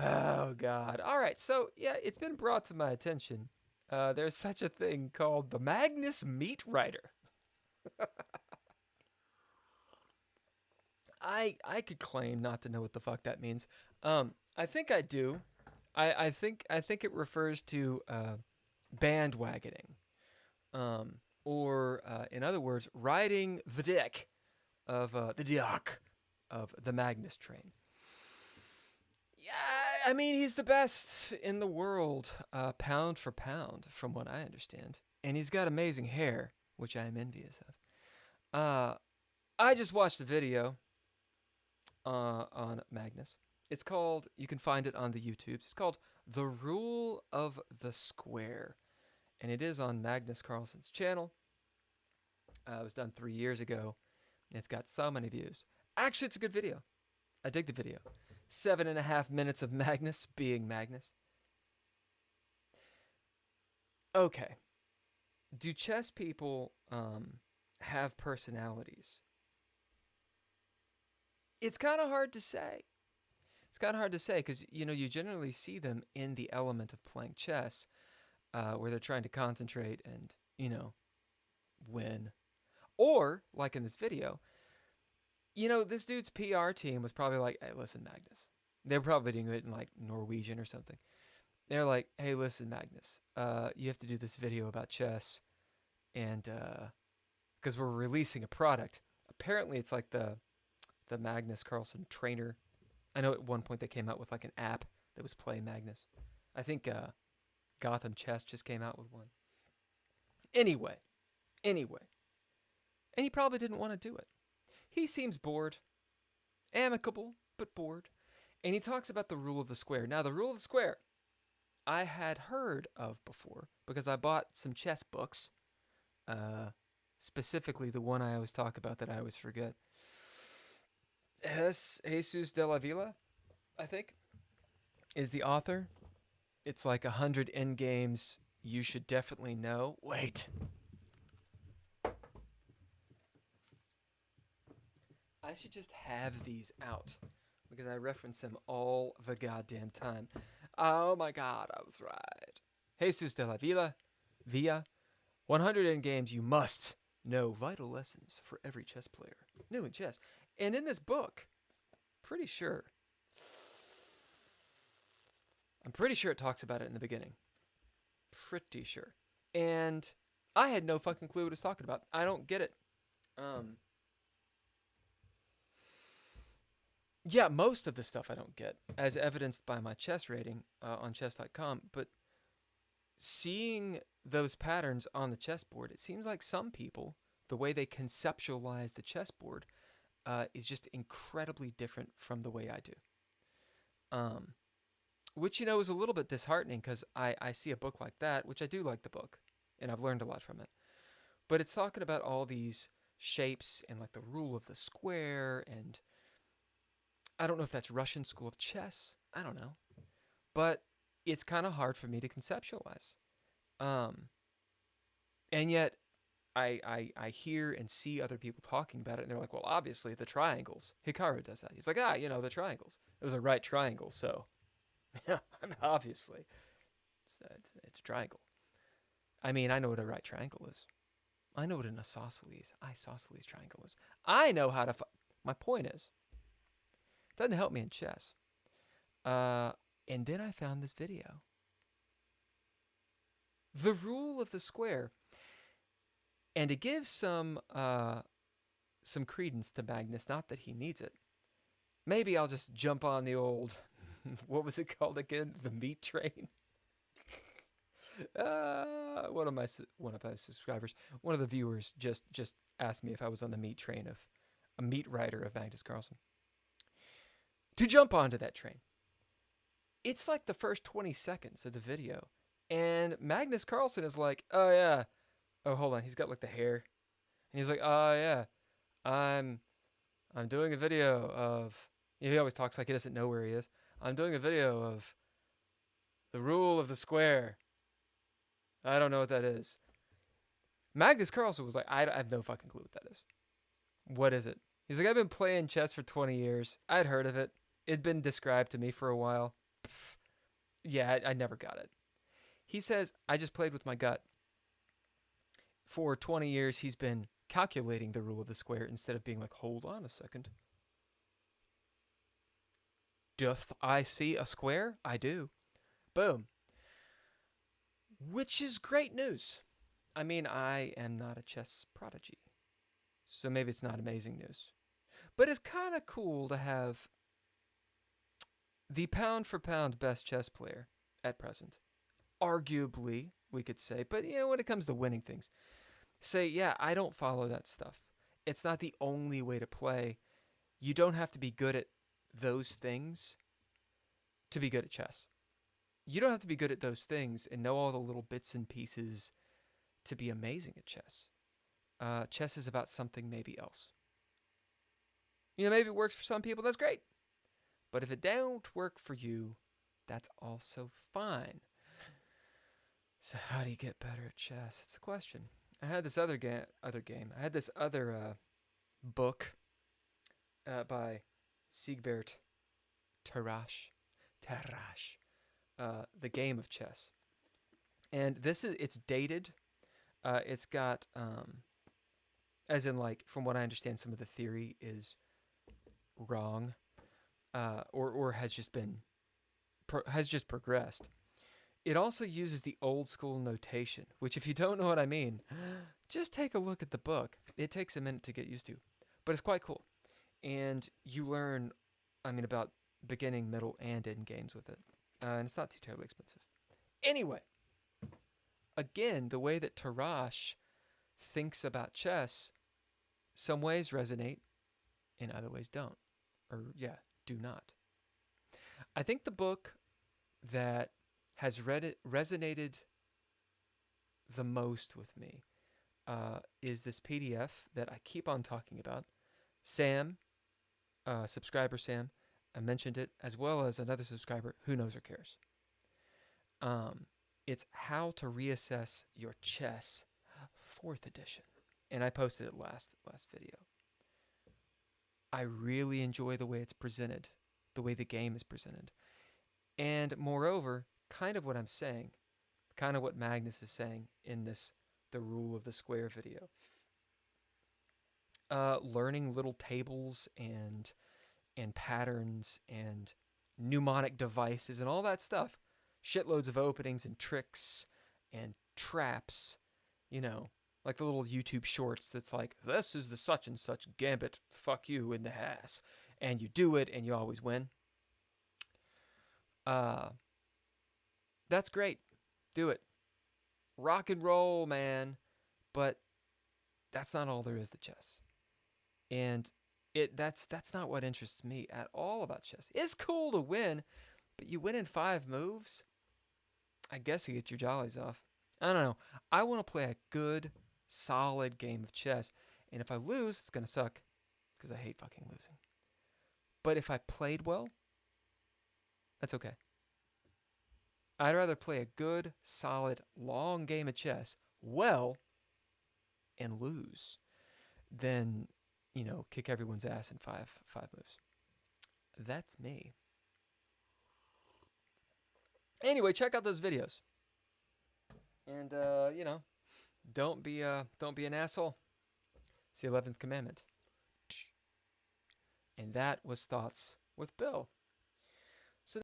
Oh God! All right, so yeah, it's been brought to my attention. There's such a thing called the Magnus Meat Writer. I could claim not to know what the fuck that means. I think I do. I think it refers to bandwagoning, or in other words, riding the deck of the Magnus train. Yeah, I mean he's the best in the world, pound for pound, from what I understand, and he's got amazing hair, which I am envious of. I just watched a video on Magnus. It's called. You can find it on the YouTubes. It's called "The Rule of the Square," and it is on Magnus Carlsen's channel. It was done 3 years ago, and it's got so many views. Actually, it's a good video. I dig the video. 7.5 minutes of Magnus being Magnus. Okay. Do chess people have personalities? It's kind of hard to say. It's kind of hard to say because you generally see them in the element of playing chess, where they're trying to concentrate and win, or like in this video, this dude's PR team was probably like, "Hey, listen, Magnus." They were probably doing it in like Norwegian or something. They're like, "Hey, listen, Magnus. You have to do this video about chess, and because we're releasing a product. Apparently, it's like the Magnus Carlsen trainer. I know at one point they came out with like an app that was Play Magnus. I think Gotham Chess just came out with one. Anyway, anyway, and he probably didn't want to do it. He seems bored, amicable but bored, and he talks about the rule of the square. Now, the rule of the square, I had heard of before because I bought some chess books, specifically the one I always talk about that I always forget. Jesus de la Villa, I think, is the author. It's like 100 end games you should definitely know. Wait. I should just have these out because I reference them all the goddamn time. Oh my god, I was right. Jesus de la Villa, 100 end games you must know, vital lessons for every chess player new in chess. And in this book, pretty sure, I'm pretty sure it talks about it in the beginning. Pretty sure. And I had no fucking clue what it's talking about. I don't get it. Yeah, most of the stuff I don't get, as evidenced by my chess rating on chess.com. But seeing those patterns on the chessboard, it seems like some people, the way they conceptualize the chessboard, is just incredibly different from the way I do. Which, is a little bit disheartening because I see a book like that, which I do like the book, and I've learned a lot from it. But it's talking about all these shapes and like the rule of the square, and I don't know if that's Russian school of chess. I don't know. But it's kind of hard for me to conceptualize. And yet I hear and see other people talking about it, and they're like, well, obviously the triangles. Hikaru does that. He's like, the triangles. It was a right triangle, so yeah, obviously it's a triangle. I mean, I know what a right triangle is. I know what an isosceles triangle is. I know how to. My point is, it doesn't help me in chess. And then I found this video. The rule of the square. And to give some credence to Magnus, not that he needs it, maybe I'll just jump on the old, what was it called again? The meat train. One of my subscribers, one of the viewers, just asked me if I was on the meat train of a meat writer of Magnus Carlsen. To jump onto that train. It's like the first 20 seconds of the video, and Magnus Carlsen is like, "Oh yeah, oh hold on," he's got like the hair, and he's like, "Oh yeah, I'm doing a video of." He always talks like he doesn't know where he is. I'm doing a video of the rule of the square. I don't know what that is. Magnus Carlsen was like, I have no fucking clue what that is. What is it? He's like, I've been playing chess for 20 years. I'd heard of it. It'd been described to me for a while. Pfft. Yeah, I never got it. He says, I just played with my gut. For 20 years, he's been calculating the rule of the square instead of being like, hold on a second. Doth I see a square? I do. Boom. Which is great news. I mean, I am not a chess prodigy, so maybe it's not amazing news. But it's kind of cool to have the pound for pound best chess player at present. Arguably, we could say, but when it comes to winning things, say, yeah, I don't follow that stuff. It's not the only way to play. You don't have to be good at those things to be good at chess. You don't have to be good at those things and know all the little bits and pieces to be amazing at chess. Chess is about something maybe else. Maybe it works for some people, that's great. But if it don't work for you, that's also fine. So how do you get better at chess? It's a question. I had this other game. I had this other book by Siegbert Tarrasch. The Game of Chess. And it's dated. It's got, as in like, from what I understand, some of the theory is wrong, or has just progressed. It also uses the old school notation, which, if you don't know what I mean, just take a look at the book. It takes a minute to get used to, but it's quite cool. And you learn, about beginning, middle, and end games with it. And it's not too terribly expensive. Anyway, again, the way that Tarrasch thinks about chess, some ways resonate, and other ways don't. Or, do not. I think the book that has resonated the most with me is this PDF that I keep on talking about. Sam, subscriber Sam, I mentioned it, as well as another subscriber, Who Knows or Cares. It's How to Reassess Your Chess, 4th edition. And I posted it last video. I really enjoy the way it's presented, the way the game is presented. And moreover, kind of what I'm saying, kind of what Magnus is saying in the Rule of the Square video. Learning little tables and patterns and mnemonic devices and all that stuff. Shitloads of openings and tricks and traps, like the little YouTube shorts that's like, this is the such and such gambit, fuck you in the ass. And you do it and you always win. That's great. Do it. Rock and roll, man. But that's not all there is to chess. And that's not what interests me at all about chess. It's cool to win, but you win in 5 moves? I guess you get your jollies off. I don't know. I want to play a good, solid game of chess. And if I lose, it's going to suck, because I hate fucking losing. But if I played well, that's okay. I'd rather play a good, solid, long game of chess well and lose than, kick everyone's ass in five moves. That's me. Anyway, check out those videos. And don't be an asshole. It's the 11th commandment. And that was Thoughts with Bill.